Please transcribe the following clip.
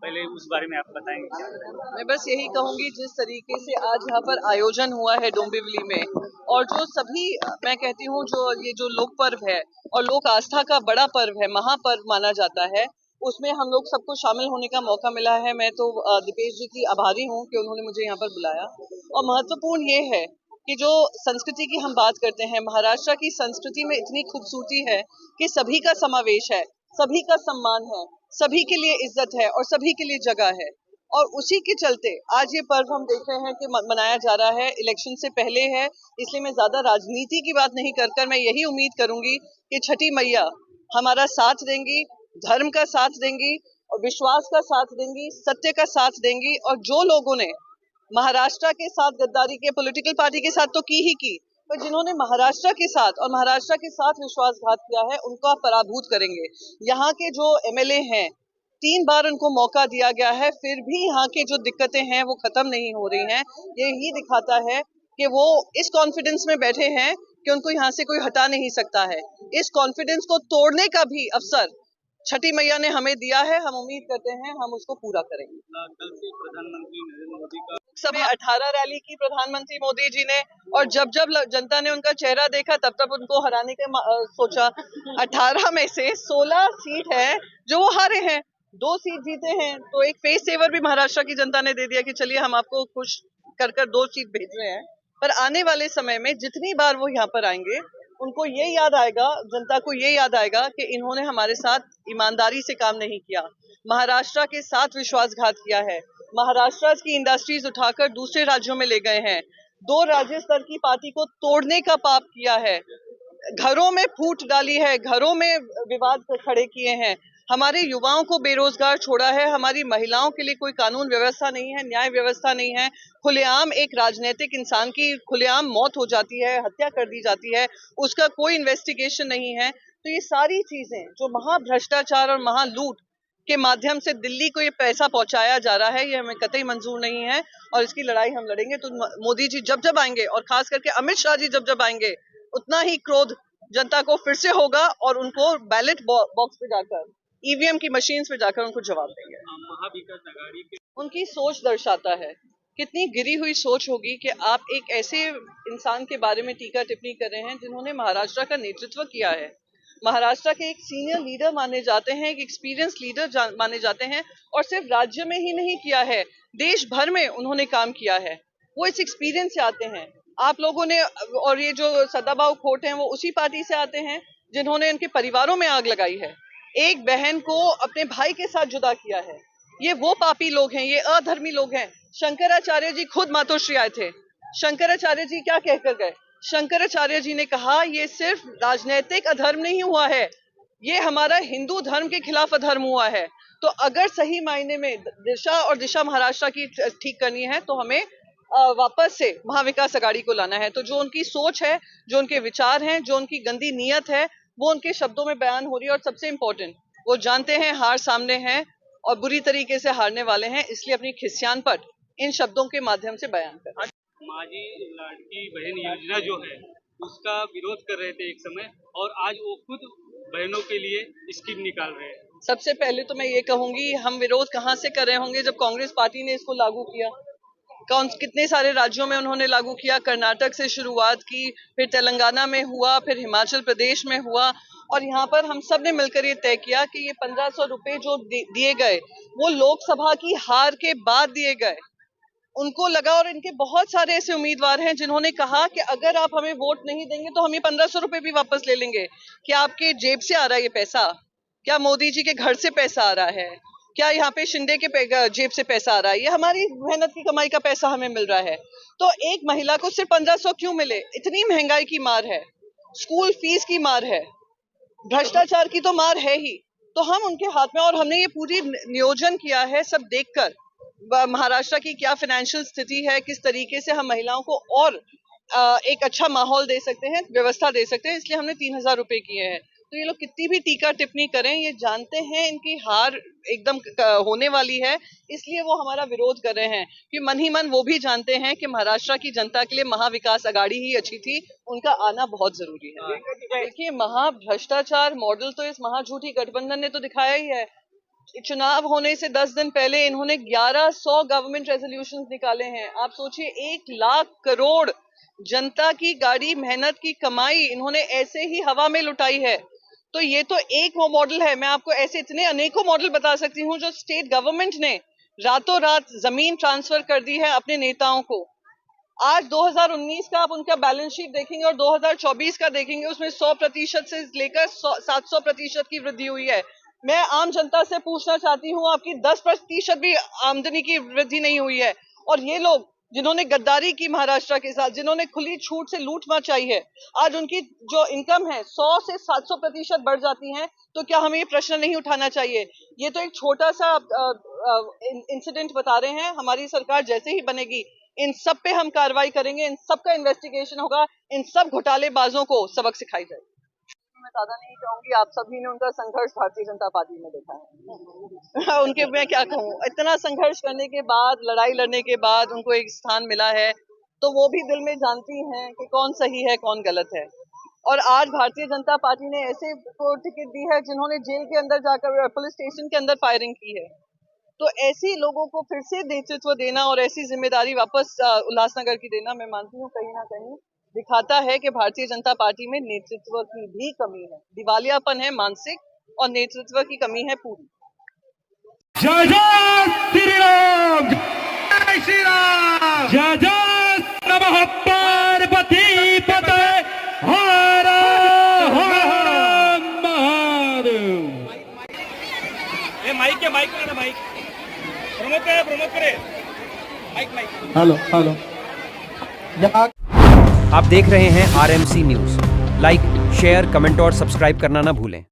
पहले उस बारे में आप बताएंगे। मैं बस यही कहूंगी, जिस तरीके से आज यहाँ पर आयोजन हुआ है डोंबिवली में, और जो सभी, मैं कहती हूँ, जो ये जो लोक पर्व है और लोक आस्था का बड़ा पर्व है, महापर्व माना जाता है, उसमें हम लोग सबको शामिल होने का मौका मिला है। मैं तो दीपेश जी की आभारी हूँ कि उन्होंने मुझे यहाँ पर बुलाया। और महत्वपूर्ण ये है कि जो संस्कृति की हम बात करते हैं, महाराष्ट्र की संस्कृति में इतनी खूबसूरती है कि सभी का समावेश है, सभी का सम्मान है, सभी के लिए इज्जत है और सभी के लिए जगह है। और उसी के चलते आज ये पर्व हम देख रहे हैं कि मनाया जा रहा है। इलेक्शन से पहले है, इसलिए मैं ज्यादा राजनीति की बात नहीं कर मैं यही उम्मीद करूंगी कि छठी मैया हमारा साथ देंगी, धर्म का साथ देंगी और विश्वास का साथ देंगी, सत्य का साथ देंगी। और जो लोगों ने महाराष्ट्र के साथ गद्दारी के, पॉलिटिकल पार्टी के साथ तो की ही की, पर जिन्होंने महाराष्ट्र के साथ और महाराष्ट्र के साथ विश्वासघात किया है, उनका पराभूत करेंगे। यहाँ के जो एमएलए हैं, 3 बार उनको मौका दिया गया है, फिर भी यहाँ के जो दिक्कतें हैं वो खत्म नहीं हो रही हैं। यही दिखाता है कि वो इस कॉन्फिडेंस में बैठे हैं कि उनको यहाँ से कोई हटा नहीं सकता है। इस कॉन्फिडेंस को तोड़ने का भी अवसर छठी मैया ने हमें दिया है। हम उम्मीद करते हैं हम उसको पूरा करेंगे। कल से प्रधानमंत्री नरेंद्र मोदी का सब 18 रैली की प्रधानमंत्री मोदी जी ने, और जब जब जनता ने उनका चेहरा देखा तब तब उनको हराने का सोचा। 18 में से 16 सीट है जो वो हारे हैं, 2 सीट जीते हैं। तो एक फेस सेवर भी महाराष्ट्र की जनता ने दे दिया कि चलिए हम आपको खुश कर 2 सीट भेज रहे हैं। पर आने वाले समय में जितनी बार वो यहाँ पर आएंगे, उनको ये याद आएगा, जनता को ये याद आएगा कि इन्होंने हमारे साथ ईमानदारी से काम नहीं किया, महाराष्ट्र के साथ विश्वासघात किया है, महाराष्ट्र की इंडस्ट्रीज उठाकर दूसरे राज्यों में ले गए हैं, 2 राज्य स्तर की पार्टी को तोड़ने का पाप किया है, घरों में फूट डाली है, घरों में विवाद खड़े किए हैं, हमारे युवाओं को बेरोजगार छोड़ा है, हमारी महिलाओं के लिए कोई कानून व्यवस्था नहीं है, न्याय व्यवस्था नहीं है। खुलेआम एक राजनीतिक इंसान की खुलेआम मौत हो जाती है, हत्या कर दी जाती है, उसका कोई इन्वेस्टिगेशन नहीं है। तो ये सारी चीजें जो महाभ्रष्टाचार और महालूट के माध्यम से दिल्ली को ये पैसा पहुंचाया जा रहा है, ये हमें कतई मंजूर नहीं है और इसकी लड़ाई हम लड़ेंगे। तो मोदी जी जब जब आएंगे और खास करके अमित शाह जी जब जब आएंगे, उतना ही क्रोध जनता को फिर से होगा और उनको बैलेट बॉक्स पे जाकर, ईवीएम की मशीन पे जाकर उनको जवाब देंगे। महाविकास आघाड़ी के उनकी सोच दर्शाता है, कितनी गिरी हुई सोच होगी कि आप एक ऐसे इंसान के बारे में टीका टिप्पणी कर रहे हैं जिन्होंने महाराष्ट्र का नेतृत्व किया है, महाराष्ट्र के एक सीनियर लीडर माने जाते हैं, एक एक्सपीरियंस लीडर माने जाते हैं, और सिर्फ राज्य में ही नहीं किया है, देश भर में उन्होंने काम किया है। वो इस एक्सपीरियंस से आते हैं। आप लोगों ने, और ये जो सदाभाऊ खोट हैं, वो उसी पार्टी से आते हैं जिन्होंने उनके परिवारों में आग लगाई है, एक बहन को अपने भाई के साथ जुदा किया है। ये वो पापी लोग हैं, ये अधर्मी लोग हैं। शंकराचार्य जी खुद मातोश्री आए थे। शंकराचार्य जी क्या कहकर गए? शंकराचार्य जी ने कहा, ये सिर्फ राजनीतिक अधर्म नहीं हुआ है, ये हमारा हिंदू धर्म के खिलाफ अधर्म हुआ है। तो अगर सही मायने में दिशा महाराष्ट्र की ठीक करनी है तो हमें वापस से महाविकास आघाड़ी को लाना है। तो जो उनकी सोच है, जो उनके विचार हैं, जो उनकी गंदी नीयत है, वो उनके शब्दों में बयान हो रही है। और सबसे इम्पोर्टेंट, वो जानते हैं हार सामने है और बुरी तरीके से हारने वाले हैं, इसलिए अपनी खिस्यानपट इन शब्दों के माध्यम से बयान कर। माझी लाडकी बहन योजना जो है उसका विरोध कर रहे थे एक समय, और आज वो खुद बहनों के लिए स्कीम निकाल रहे हैं। सबसे पहले तो मैं ये कहूंगी, हम विरोध कहाँ से कर रहे होंगे जब कांग्रेस पार्टी ने इसको लागू किया। कितने सारे राज्यों में उन्होंने लागू किया, कर्नाटक से शुरुआत की, फिर तेलंगाना में हुआ, फिर हिमाचल प्रदेश में हुआ, और यहाँ पर हम सब ने मिलकर ये तय किया कि ये 1500 रुपए जो दिए गए, वो लोकसभा की हार के बाद दिए गए। उनको लगा, और इनके बहुत सारे ऐसे उम्मीदवार हैं जिन्होंने कहा कि अगर आप हमें वोट नहीं देंगे तो हम ये 1500 रुपए भी वापस ले लेंगे। क्या आपके जेब से आ रहा है ये पैसा? क्या मोदी जी के घर से पैसा आ रहा है? क्या यहाँ पे शिंदे के जेब से पैसा आ रहा है? ये हमारी मेहनत की कमाई का पैसा हमें मिल रहा है। तो एक महिला को सिर्फ 1500 क्यों मिले? इतनी महंगाई की मार है, स्कूल फीस की मार है, भ्रष्टाचार की तो मार है ही। तो हम उनके हाथ में, और हमने ये पूरी नियोजन किया है सब देखकर महाराष्ट्र की क्या फाइनेंशियल स्थिति है, किस तरीके से हम महिलाओं को और एक अच्छा माहौल दे सकते हैं, व्यवस्था दे सकते हैं, इसलिए हमने 3000 रुपए किए हैं। तो ये लोग कितनी भी टीका टिप्पणी करें, ये जानते हैं इनकी हार एकदम होने वाली है, इसलिए वो हमारा विरोध कर रहे हैं। कि मन ही मन वो भी जानते हैं कि महाराष्ट्र की जनता के लिए महाविकास आघाड़ी ही अच्छी थी, उनका आना बहुत जरूरी है। देखिए, महाभ्रष्टाचार मॉडल तो इस महाझूठी गठबंधन ने तो दिखाया ही है। चुनाव होने से 10 दिन पहले इन्होंने 1100 गवर्नमेंट रेजोल्यूशंस निकाले हैं। आप सोचिए 1 लाख करोड़ जनता की गाड़ी मेहनत की कमाई इन्होंने ऐसे ही हवा में लुटाई है। तो ये तो एक वो मॉडल है। मैं आपको ऐसे इतने अनेकों मॉडल बता सकती हूँ जो स्टेट गवर्नमेंट ने रातों रात जमीन ट्रांसफर कर दी है अपने नेताओं को। आज 2019 का आप उनका बैलेंस शीट देखेंगे और 2024 का देखेंगे, उसमें 100% से लेकर 700% की वृद्धि हुई है। मैं आम जनता से पूछना चाहती हूँ, आपकी 10% भी आमदनी की वृद्धि नहीं हुई है। और ये लोग जिन्होंने गद्दारी की महाराष्ट्र के साथ, जिन्होंने खुली छूट से लूट मचाई है, आज उनकी जो इनकम है 100 से 700% बढ़ जाती है। तो क्या हमें ये प्रश्न नहीं उठाना चाहिए? ये तो एक छोटा सा इंसिडेंट बता रहे हैं। हमारी सरकार जैसे ही बनेगी इन सब पे हम कार्रवाई करेंगे, इन सब का इन्वेस्टिगेशन होगा, इन सब घोटालेबाजों को सबक सिखाई जाएगी। मैं ज्यादा नहीं कहूंगी, आप सभी ने उनका संघर्ष भारतीय जनता पार्टी में देखा है। उनके मैं क्या कहूँ, इतना संघर्ष करने के बाद, लड़ाई लड़ने के बाद उनको एक स्थान मिला है, तो वो भी दिल में जानती हैं कि कौन सही है कौन गलत है। और आज भारतीय जनता पार्टी ने ऐसे को टिकट दी है जिन्होंने जेल के अंदर जाकर, पुलिस स्टेशन के अंदर फायरिंग की है। तो ऐसे लोगों को फिर से नेतृत्व देना और ऐसी जिम्मेदारी वापस उल्लासनगर की देना, मैं मानती हूँ कहीं ना कहीं दिखाता है कि भारतीय जनता पार्टी में नेतृत्व की भी कमी है, दिवालियापन है मानसिक और नेतृत्व की कमी है पूरी। जय जय श्री राम, जय श्री राम, जय जय नमः पार्वती पते, हर हर महादेव। ये माइक है, माइक करे, माइक प्रमोद करे माइक माइक। Hello hello. आप देख रहे हैं RMC news. Like, share, comment और सब्सक्राइब करना ना भूलें।